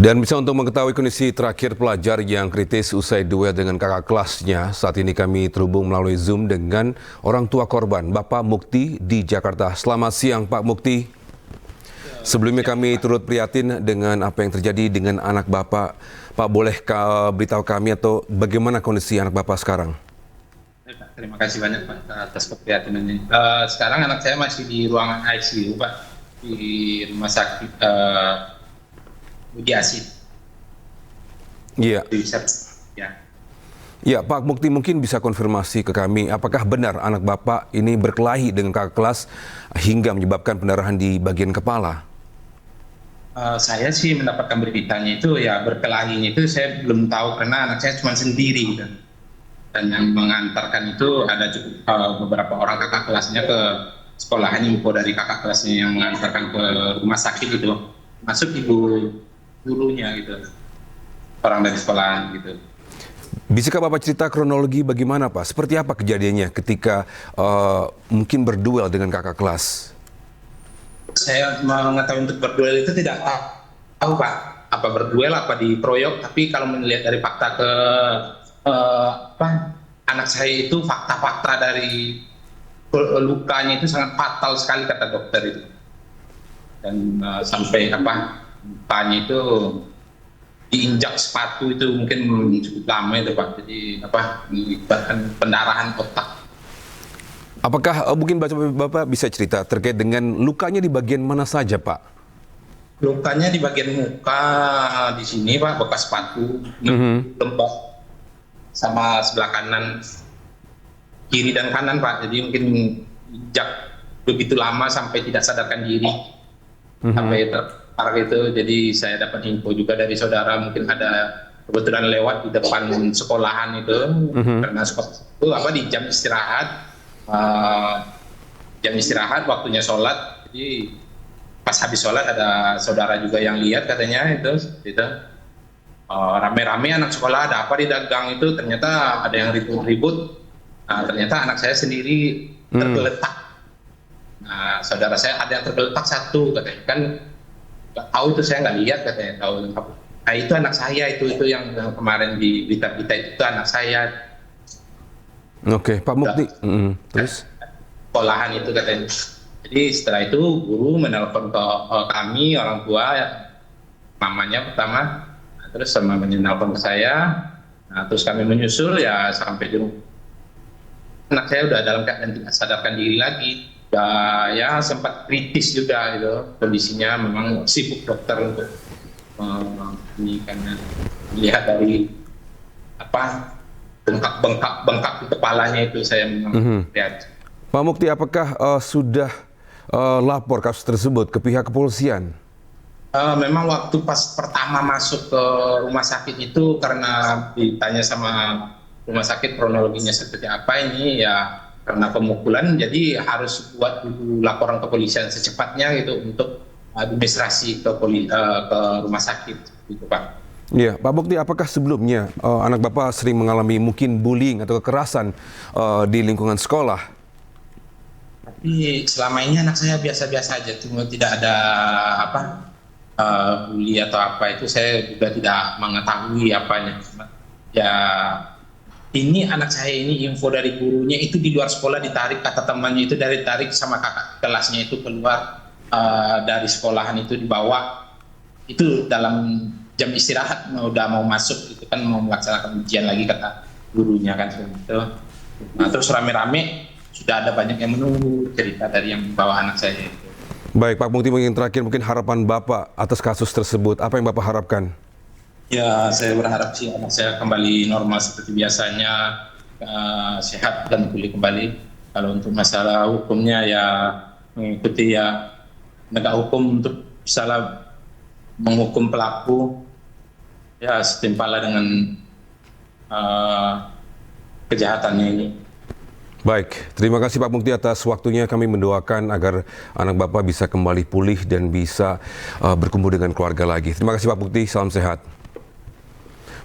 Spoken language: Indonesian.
Dan bisa untuk mengetahui kondisi terakhir pelajar yang kritis usai duel dengan kakak kelasnya, saat ini kami terhubung melalui Zoom dengan orang tua korban, Bapak Mukti di Jakarta. Selamat siang Pak Mukti. Sebelumnya kami turut prihatin dengan apa yang terjadi dengan anak Bapak. Pak, boleh beritahu kami atau bagaimana kondisi anak Bapak sekarang? Terima kasih banyak Pak atas keprihatinannya. Sekarang anak saya masih di ruangan ICU Pak, di rumah sakit Budi Asih. Iya. Ya. Ya, Pak Mukti mungkin bisa konfirmasi ke kami, apakah benar anak Bapak ini berkelahi dengan kakak kelas hingga menyebabkan pendarahan di bagian kepala? Saya sih mendapatkan beritanya itu ya berkelahinya itu saya belum tahu karena anak saya cuma sendiri dan yang mengantarkan itu ada beberapa orang kakak kelasnya ke sekolahan, info dari kakak kelasnya yang mengantarkan ke rumah sakit itu masuk ibu gurunya gitu, orang dari sekolahan gitu. Bisakah Bapak cerita kronologi bagaimana Pak? Seperti apa kejadiannya ketika mungkin berduel dengan kakak kelas? Saya mengetahui untuk berduel itu tidak tahu Pak, apa berduel apa dikeroyok, tapi kalau melihat dari fakta anak saya itu fakta-fakta dari lukanya itu sangat fatal sekali kata dokter itu, dan sampai lukanya itu diinjak sepatu itu mungkin cukup lama itu Pak, jadi menyebabkan pendarahan otak. Apakah mungkin Bapak bisa cerita terkait dengan lukanya di bagian mana saja Pak? Lukanya di bagian muka di sini Pak, bekas sepatu, lembab sama sebelah kanan, kiri dan kanan Pak, jadi mungkin injak begitu lama sampai tidak sadarkan diri, sampai terparah itu. Jadi saya dapat info juga dari saudara, mungkin ada kebetulan lewat di depan sekolahan itu, karena sekolah itu di jam istirahat waktunya sholat, jadi pas habis sholat ada saudara juga yang lihat katanya itu rame-rame anak sekolah ada apa di dagang itu, ternyata ada yang ribut-ribut. Nah, ternyata anak saya sendiri tergeletak. Nah, saudara saya ada yang tergeletak satu katanya, kan nggak tahu itu, saya nggak lihat katanya, tahu. Nah, itu anak saya itu yang kemarin di berita-berita itu anak saya. Oke, Pak Mukti. Terus? Sekolahan itu katanya. Jadi setelah itu guru menelpon ke kami orang tua, mamanya pertama, terus sama menelpon ke saya. Nah, terus kami menyusul ya sampai di rumah. Anak saya udah dalam keadaan tidak sadarkan diri lagi. Ya sempat kritis juga gitu kondisinya, memang sibuk dokter untuk ini karena melihat dari bengkak di kepalanya itu saya lihat. Pak Mukti, apakah sudah lapor kasus tersebut ke pihak kepolisian? Memang waktu pas pertama masuk ke rumah sakit itu, karena ditanya sama rumah sakit kronologinya seperti apa ini, ya karena pemukulan jadi harus buat dulu laporan kepolisian secepatnya gitu untuk administrasi ke rumah sakit gitu Pak. Iya, Pak Mukti, apakah sebelumnya anak Bapak sering mengalami mungkin bullying atau kekerasan di lingkungan sekolah? Tapi selama ini anak saya biasa-biasa aja, cuma tidak ada bully atau apa, itu saya juga tidak mengetahui apanya. Ya ini anak saya ini info dari gurunya itu di luar sekolah ditarik, kata temannya itu ditarik sama kakak kelasnya itu keluar dari sekolahan itu, dibawa itu dalam jam istirahat, udah mau masuk itu kan, mau melaksanakan ujian lagi kata gurunya kan itu. Nah, terus rame-rame sudah ada banyak yang menunggu cerita dari yang membawa anak saya itu. Baik, Pak Mukti, mungkin terakhir mungkin harapan Bapak atas kasus tersebut, apa yang Bapak harapkan? Ya, saya berharap sih anak saya kembali normal seperti biasanya, sehat dan pulih kembali. Kalau untuk masalah hukumnya ya mengikuti ya penegak hukum untuk bisa menghukum pelaku, ya setimpal dengan kejahatannya ini. Baik, terima kasih Pak Mukti atas waktunya. Kami mendoakan agar anak Bapak bisa kembali pulih dan bisa berkumpul dengan keluarga lagi. Terima kasih Pak Mukti, salam sehat.